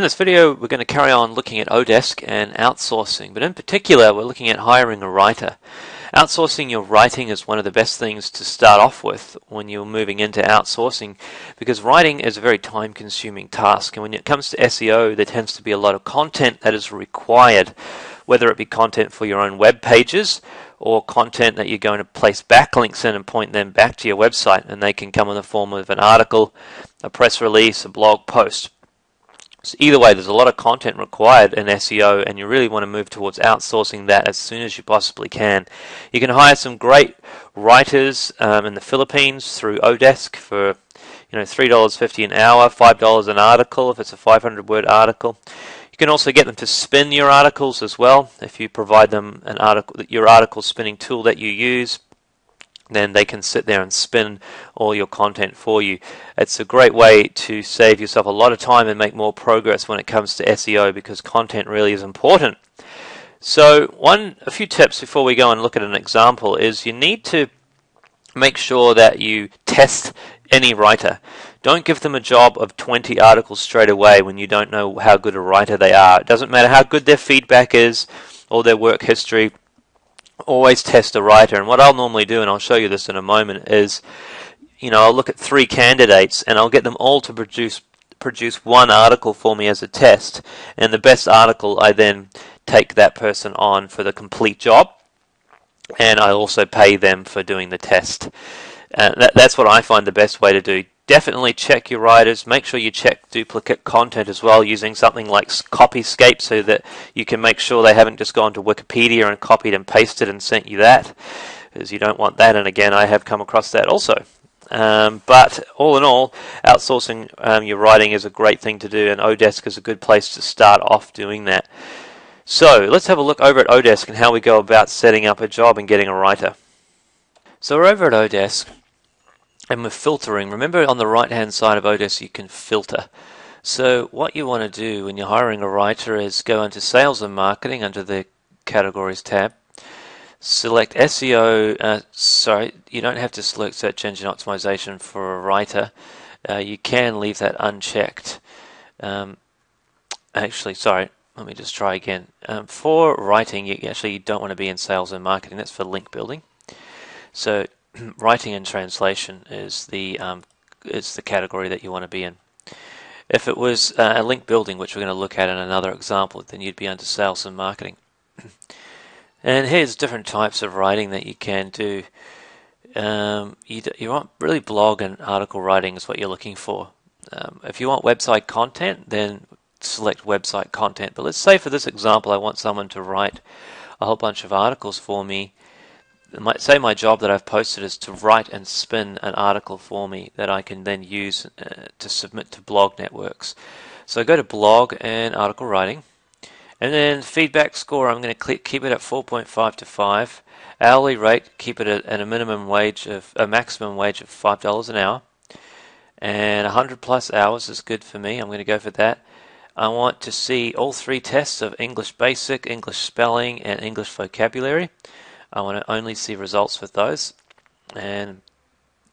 this video we're going to carry on looking at Odesk and outsourcing, but in particular we're looking at hiring a writer. Outsourcing your writing is one of the best things to start off with when you're moving into outsourcing, because writing is a very time-consuming task, and when it comes to SEO there tends to be a lot of content that is required, whether it be content for your own web pages or content that you're going to place backlinks in and point them back to your website, and they can come in the form of an article, a press release, a blog post. So either way, there's a lot of content required in SEO, and you really want to move towards outsourcing that as soon as you possibly can. You can hire some great writers in the Philippines through Odesk for $3.50 an hour, $5 an article if it's a 500-word article. You can also get them to spin your articles as well. If you provide them your article spinning tool that you use, then they can sit there and spin all your content for you. It's a great way to save yourself a lot of time and make more progress when it comes to SEO, because content really is important. So a few tips before we go and look at an example is you need to make sure that you test any writer. Don't give them a job of 20 articles straight away when you don't know how good a writer they are. It doesn't matter how good their feedback is or their work history. Always test a writer. And what I'll normally do, and I'll show you this in a moment, is I'll look at 3 candidates and I'll get them all to produce one article for me as a test, and the best article I then take that person on for the complete job, and I also pay them for doing the test. That's what I find the best way to do. Definitely check your writers. Make sure you check duplicate content as well, using something like Copyscape, so that you can make sure they haven't just gone to Wikipedia and copied and pasted and sent you that, because you don't want that. And again, I have come across that also. But all in all, outsourcing your writing is a great thing to do, and Odesk is a good place to start off doing that. So let's have a look over at Odesk and how we go about setting up a job and getting a writer. So we're over at Odesk, and we're filtering. Remember, on the right hand side of Odesk you can filter. So what you want to do when you're hiring a writer is go into Sales and Marketing under the Categories tab. Select SEO, you don't have to select Search Engine Optimization for a writer. You can leave that unchecked. Let me just try again. For writing, you don't want to be in Sales and Marketing. That's for link building. So writing and translation is the category that you want to be in. If it was a link building, which we're going to look at in another example, then you'd be under Sales and Marketing. And here's different types of writing that you can do. You want really blog and article writing is what you're looking for. If you want website content, then select website content. But let's say for this example I want someone to write a whole bunch of articles for me. Say my job that I've posted is to write and spin an article for me that I can then use to submit to blog networks. So I go to blog and article writing, and then feedback score, I'm going to keep it at 4.5 to 5. Hourly rate, keep it at a maximum wage of $5 an hour, and 100 plus hours is good for me. I'm going to go for that. I want to see all 3 tests of English Basic, English Spelling, and English Vocabulary. I want to only see results with those. And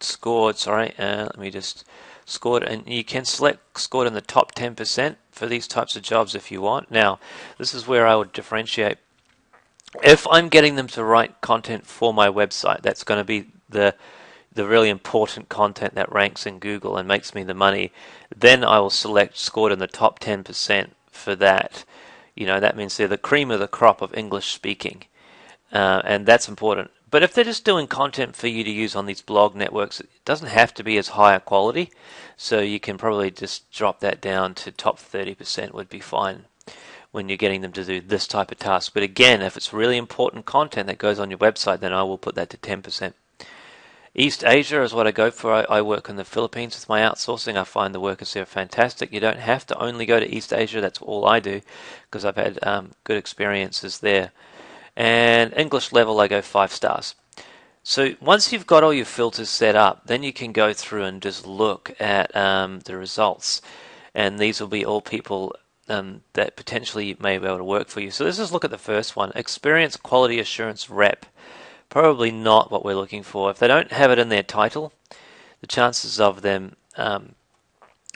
scored, let me just scored, and you can select scored in the top 10% for these types of jobs if you want. Now, this is where I would differentiate. If I'm getting them to write content for my website, that's going to be the really important content that ranks in Google and makes me the money, then I will select scored in the top 10% for that. That means they're the cream of the crop of English speaking. And that's important. But if they're just doing content for you to use on these blog networks, it doesn't have to be as high a quality, so you can probably just drop that down to top 30% would be fine when you're getting them to do this type of task. But again, if it's really important content that goes on your website, then I will put that to 10%. East Asia is what I go for. I work in the Philippines with my outsourcing. I find the workers there fantastic. You don't have to only go to East Asia. That's all I do, because I've had good experiences there. And English level, I go 5 stars. So once you've got all your filters set up, then you can go through and just look at the results. And these will be all people that potentially may be able to work for you. So let's just look at the first one. Experience Quality Assurance Rep. Probably not what we're looking for. If they don't have it in their title, the chances of them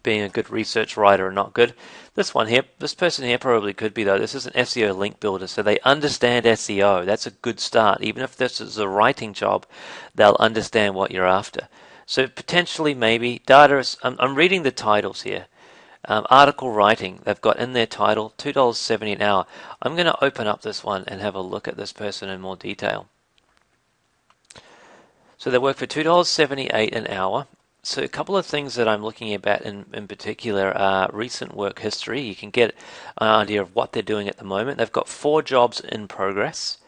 being a good research writer or not good. This one here, this person here probably could be though. This is an SEO link builder, so they understand SEO. That's a good start. Even if this is a writing job, they'll understand what you're after. So potentially maybe data. I'm reading the titles here. Article writing, they've got in their title $2.70 an hour. I'm going to open up this one and have a look at this person in more detail. So they work for $2.78 an hour. So a couple of things that I'm looking at in particular are recent work history. You can get an idea of what they're doing at the moment. They've got 4 jobs in progress.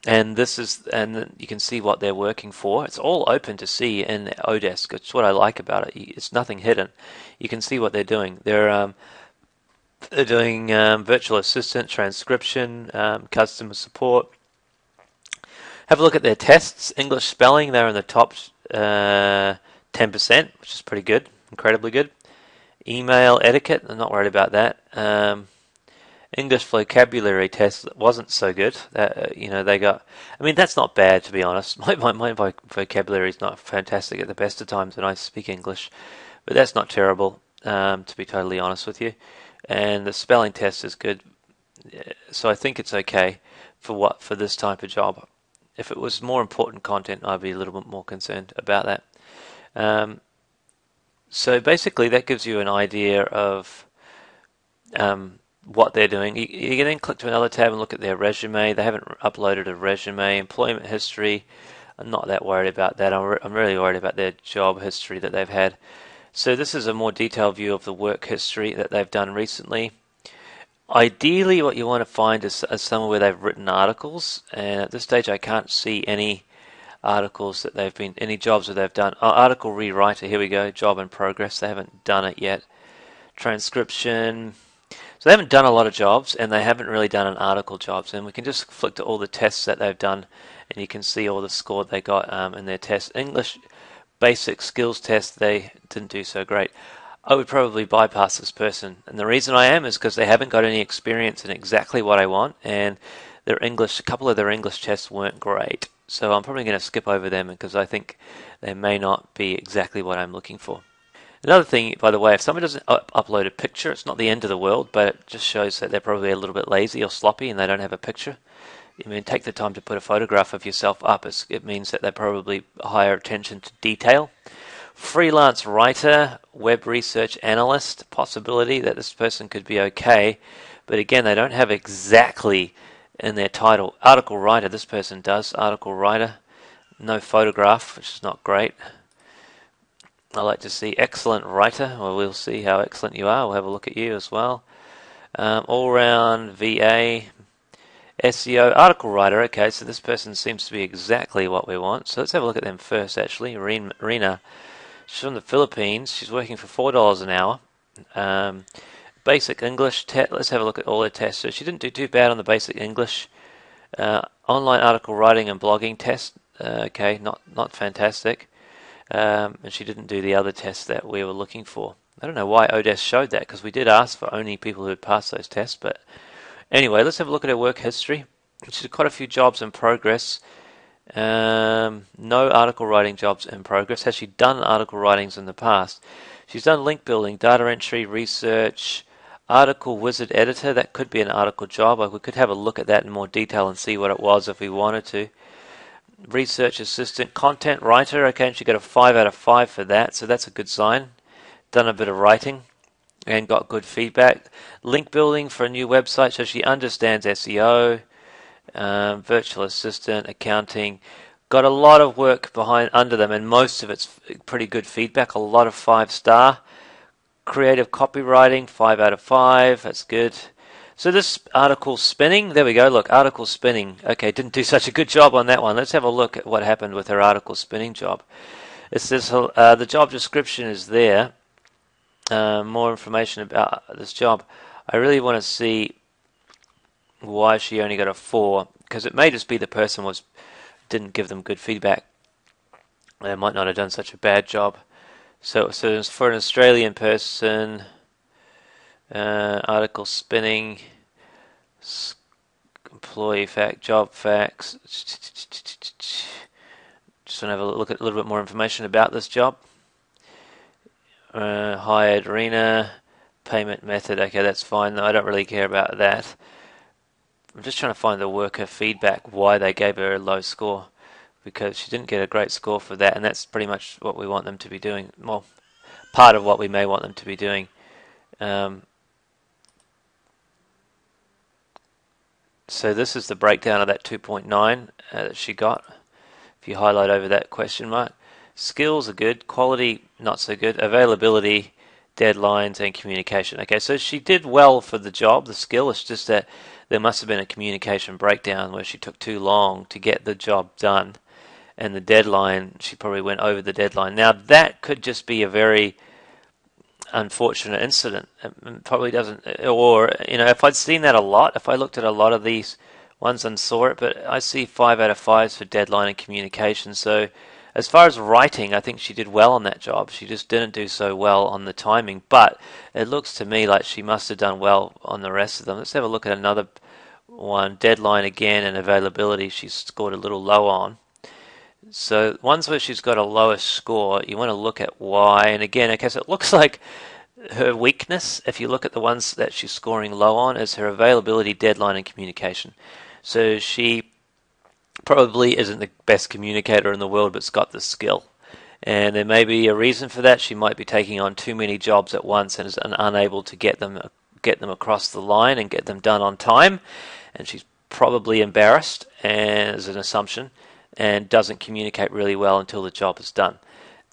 And you can see what they're working for. It's all open to see in Odesk. It's what I like about it. It's nothing hidden. You can see what they're doing. They're doing virtual assistant, transcription, customer support. Have a look at their tests. English spelling, they're in the top 10%, which is pretty good, incredibly good. Email etiquette, I'm not worried about that. English vocabulary test wasn't so good. They got. I mean, that's not bad, to be honest. My vocabulary is not fantastic at the best of times when I speak English, but that's not terrible, to be totally honest with you. And the spelling test is good, so I think it's okay for this type of job. If it was more important content, I'd be a little bit more concerned about that. So basically, that gives you an idea of what they're doing. You can then click to another tab and look at their resume. They haven't uploaded a resume. Employment history, I'm not that worried about that. I'm really worried about their job history that they've had. So this is a more detailed view of the work history that they've done recently. Ideally, what you want to find is somewhere where they've written articles, and at this stage I can't see any articles that any jobs that they've done. Article rewriter, here we go, job in progress. They haven't done it yet. Transcription. So they haven't done a lot of jobs, and they haven't really done an article jobs. And we can just flick to all the tests that they've done, and you can see all the score they got in their tests. English basic skills test, they didn't do so great. I would probably bypass this person, and the reason I am is because they haven't got any experience in exactly what I want, and a couple of their English tests weren't great. So I'm probably going to skip over them because I think they may not be exactly what I'm looking for. Another thing, by the way, if someone doesn't upload a picture, it's not the end of the world, but it just shows that they're probably a little bit lazy or sloppy and they don't have a picture. I mean, take the time to put a photograph of yourself up. It means that they probably higher attention to detail. Freelance writer, web research analyst, possibility that this person could be okay, but again, they don't have exactly in their title. Article writer, this person does. Article writer, no photograph, which is not great. I like to see excellent writer. Well, we'll see how excellent you are. We'll have a look at you as well. All-round VA, SEO, article writer. Okay, so this person seems to be exactly what we want. So let's have a look at them first, actually. Rena, she's from the Philippines. She's working for $4 an hour. Basic English, let's have a look at all her tests. So she didn't do too bad on the basic English. Online article writing and blogging test. Okay, not fantastic. And she didn't do the other tests that we were looking for. I don't know why Odesk showed that, because we did ask for only people who had passed those tests. But anyway, let's have a look at her work history. She's got quite a few jobs in progress. No article writing jobs in progress. Has she done article writings in the past? She's done link building, data entry, research, article wizard editor. That could be an article job. We could have a look at that in more detail and see what it was if we wanted to. Research assistant, content writer. Okay, and she got a 5 out of 5 for that, so that's a good sign. Done a bit of writing and got good feedback. Link building for a new website, so she understands SEO. Virtual assistant, accounting. Got a lot of work under them, and most of it's pretty good feedback. A lot of 5-star. Creative copywriting, 5 out of 5. That's good. So this article spinning, there we go, look, article spinning. Okay, didn't do such a good job on that one. Let's have a look at what happened with her article spinning job. It says the job description is there. More information about this job. I really want to see why she only got a 4, because it may just be the person didn't give them good feedback. They might not have done such a bad job. So for an Australian person, article spinning, employee job facts. Just want to have a look at a little bit more information about this job. Hired Rena, payment method. Okay, that's fine. No, I don't really care about that. I'm just trying to find the worker feedback, why they gave her a low score, because she didn't get a great score for that, and that's pretty much what we want them to be doing. Well, part of what we may want them to be doing. So this is the breakdown of that 2.9 that she got. If you highlight over that question mark, skills are good, quality not so good, availability, deadlines, and communication. Okay, so she did well for the job, the skill. It's just that there must have been a communication breakdown where she took too long to get the job done, and the deadline, she probably went over the deadline. Now that could just be a very unfortunate incident. It probably doesn't, or if I'd seen that a lot, if I looked at a lot of these ones and saw it, but I see 5 out of 5s for deadline and communication. So as far as writing, I think she did well on that job. She just didn't do so well on the timing, but it looks to me like she must have done well on the rest of them. Let's have a look at another one. Deadline again, and availability she scored a little low on. So ones where she's got a lower score, you want to look at why. And again, I guess it looks like her weakness, if you look at the ones that she's scoring low on, is her availability, deadline, and communication. So she probably isn't the best communicator in the world, but's got the skill. And there may be a reason for that. She might be taking on too many jobs at once and is unable to get them across the line and get them done on time. And she's probably embarrassed, as an assumption, and doesn't communicate really well until the job is done.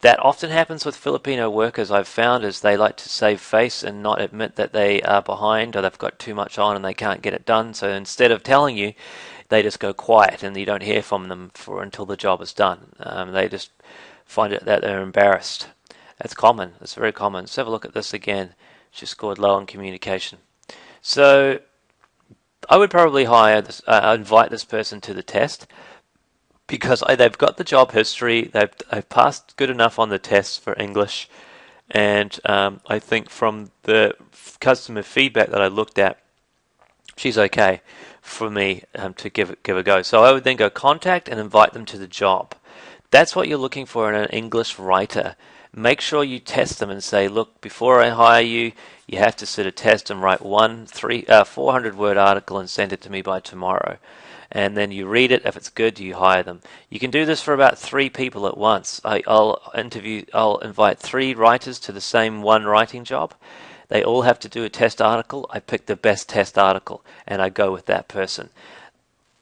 That often happens with Filipino workers, I've found, is they like to save face and not admit that they are behind or they've got too much on and they can't get it done. So instead of telling you, they just go quiet and you don't hear from them until the job is done. They just find it that they're embarrassed. That's common. That's very common. Let's have a look at this again. She scored low on communication. So I would probably invite this person to the test, because they've got the job history, they've passed good enough on the tests for English, and I think from the customer feedback that I looked at, she's okay for me to give a go. So I would then go contact and invite them to the job. That's what you're looking for in an English writer. Make sure you test them and say, look, before I hire you, you have to sit a test and write 400-word article and send it to me by tomorrow. And then you read it. If it's good, you hire them. You can do this for about 3 people at once. I'll invite 3 writers to the same one writing job. They all have to do a test article. I pick the best test article and I go with that person.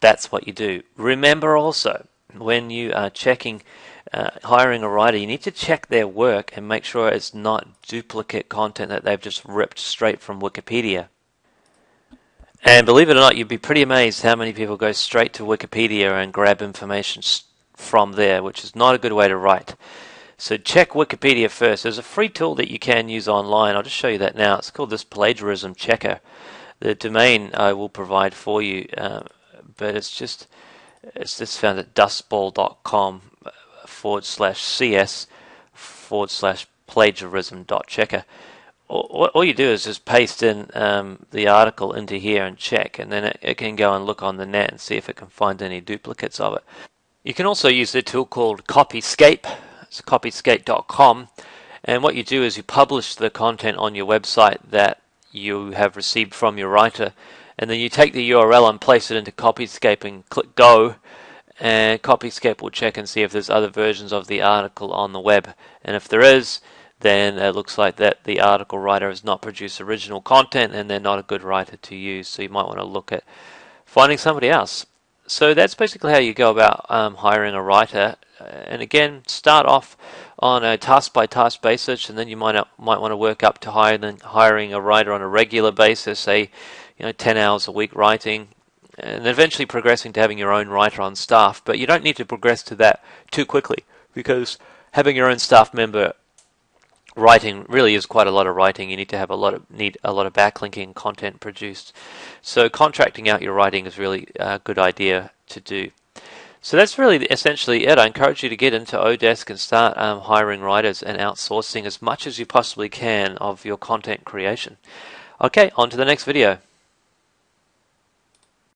That's what you do. Remember also, when you are checking hiring a writer, you need to check their work and make sure it's not duplicate content that they've just ripped straight from Wikipedia. And believe it or not, you'd be pretty amazed how many people go straight to Wikipedia and grab information from there, which is not a good way to write. So check Wikipedia first. There's a free tool that you can use online. I'll just show you that now. It's called this plagiarism checker. The domain I will provide for you, but it's just found at dustball.com/cs/plagiarism.checker. All you do is just paste in the article into here and check, and then it can go and look on the net and see if it can find any duplicates of it. You can also use the tool called Copyscape. It's copyscape.com, and what you do is you publish the content on your website that you have received from your writer, and then you take the URL and place it into Copyscape and click Go, and Copyscape will check and see if there's other versions of the article on the web, and if there is, then it looks like that the article writer has not produced original content and they're not a good writer to use. So you might want to look at finding somebody else. So that's basically how you go about hiring a writer. And again, start off on a task-by-task basis, and then you might want to work up to hiring a writer on a regular basis, say 10 hours a week writing, and eventually progressing to having your own writer on staff. But you don't need to progress to that too quickly, because having your own staff member writing really is quite a lot of writing. You need to have a lot of backlinking and content produced. So contracting out your writing is really a good idea to do. So that's really essentially it. I encourage you to get into Odesk and start hiring writers and outsourcing as much as you possibly can of your content creation. Okay, on to the next video.